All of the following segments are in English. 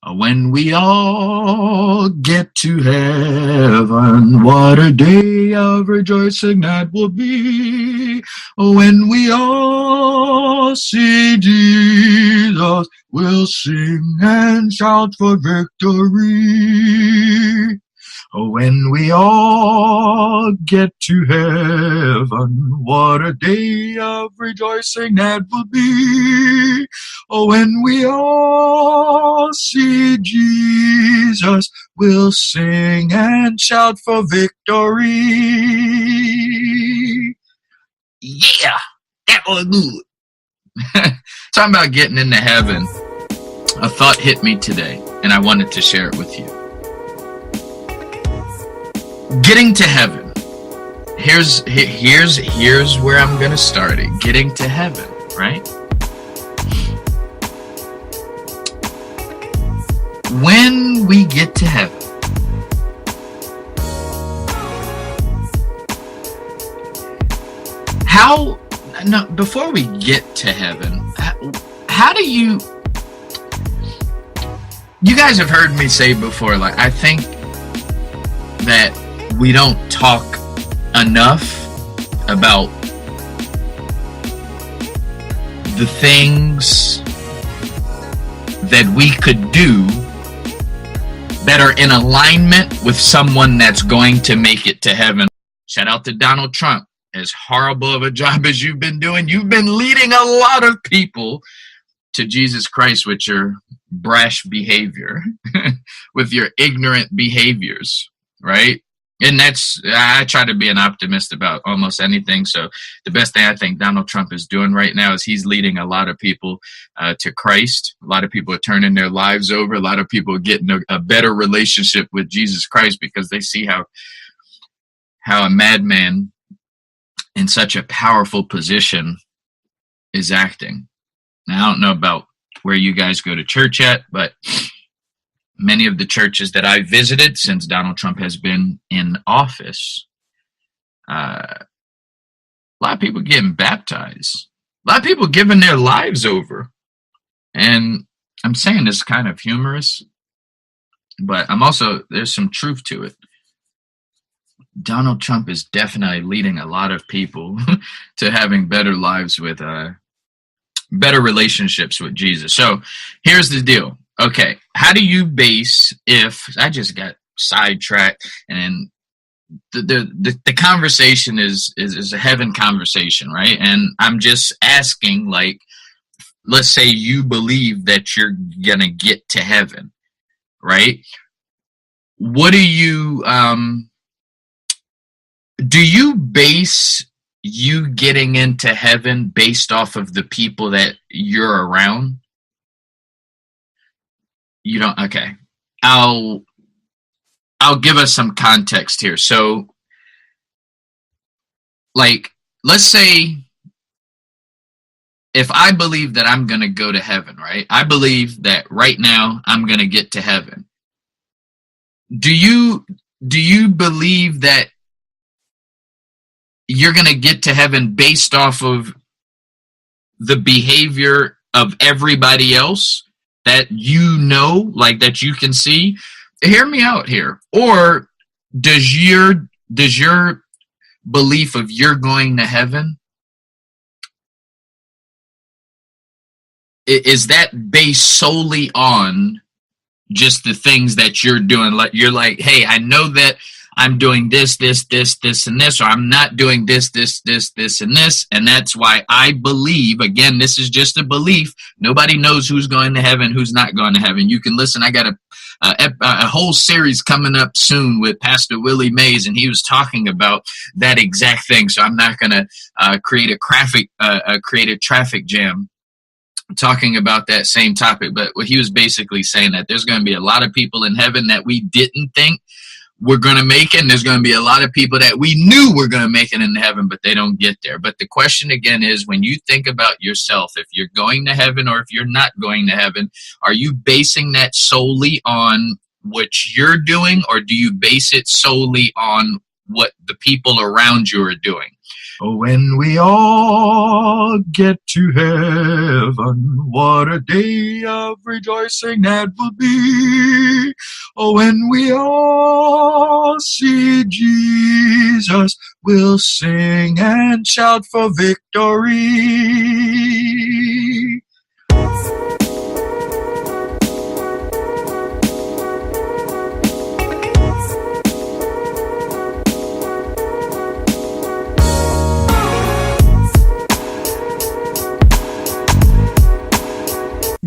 When we all get to heaven, what a day of rejoicing that will be. When we all see Jesus, we'll sing and shout for victory. When we all get to heaven, what a day of rejoicing that will be. When we all see Jesus, we'll sing and shout for victory. Yeah, that was good. Talking about getting into heaven, a thought hit me today, and I wanted to share it with you. Getting to heaven. Here's where I'm gonna start it. Getting to heaven, right? When we get to heaven, before we get to heaven, how do you guys have heard me say before, like, I think that we don't talk enough about the things that we could do that are in alignment with someone that's going to make it to heaven. Shout out to Donald Trump. As horrible of a job as you've been doing, you've been leading a lot of people to Jesus Christ with your brash behavior, with your ignorant behaviors, right? And I try to be an optimist about almost anything. So the best thing I think Donald Trump is doing right now is he's leading a lot of people to Christ. A lot of people are turning their lives over. A lot of people are getting a better relationship with Jesus Christ because they see how a madman in such a powerful position is acting. Now, I don't know about where you guys go to church at, but many of the churches that I visited since Donald Trump has been in office, a lot of people getting baptized, a lot of people giving their lives over. And I'm saying this kind of humorous, but there's some truth to it. Donald Trump is definitely leading a lot of people to having better lives with better relationships with Jesus. So here's the deal. Okay, how do you base, if I just got sidetracked, and the conversation is a heaven conversation, right? And I'm just asking, like, let's say you believe that you're gonna get to heaven, right? What do you base you getting into heaven based off of the people that you're around? You don't? Okay. I'll give us some context here. So, like, let's say if I believe that I'm going to go to heaven, right? I believe that right now I'm going to get to heaven. Do you believe that you're going to get to heaven based off of the behavior of everybody else that you know, like that you can see? Hear me out here. Or does your belief of you're going to heaven, is that based solely on just the things that you're doing? Like, you're like, hey, I know that I'm doing this, and this, or I'm not doing this, and this, and that's why I believe, again, this is just a belief. Nobody knows who's going to heaven, who's not going to heaven. You can listen. I got a whole series coming up soon with Pastor Willie Mays, and he was talking about that exact thing. So I'm not going to create a traffic jam talking about that same topic. But what he was basically saying, that there's going to be a lot of people in heaven that we didn't think we're going to make it, and there's going to be a lot of people that we knew were going to make it into heaven, but they don't get there. But the question again is, when you think about yourself, if you're going to heaven or if you're not going to heaven, are you basing that solely on what you're doing, or do you base it solely on what the people around you are doing? Oh, when we all get to heaven, what a day of rejoicing that will be. Oh, when we all see Jesus, we'll sing and shout for victory.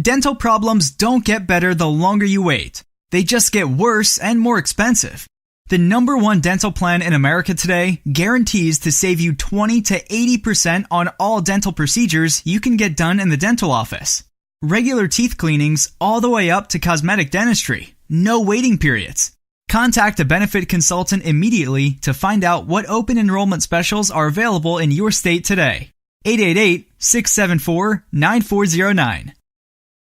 Dental problems don't get better the longer you wait. They just get worse and more expensive. The #1 dental plan in America today guarantees to save you 20 to 80% on all dental procedures you can get done in the dental office. Regular teeth cleanings all the way up to cosmetic dentistry. No waiting periods. Contact a benefit consultant immediately to find out what open enrollment specials are available in your state today. 888-674-9409.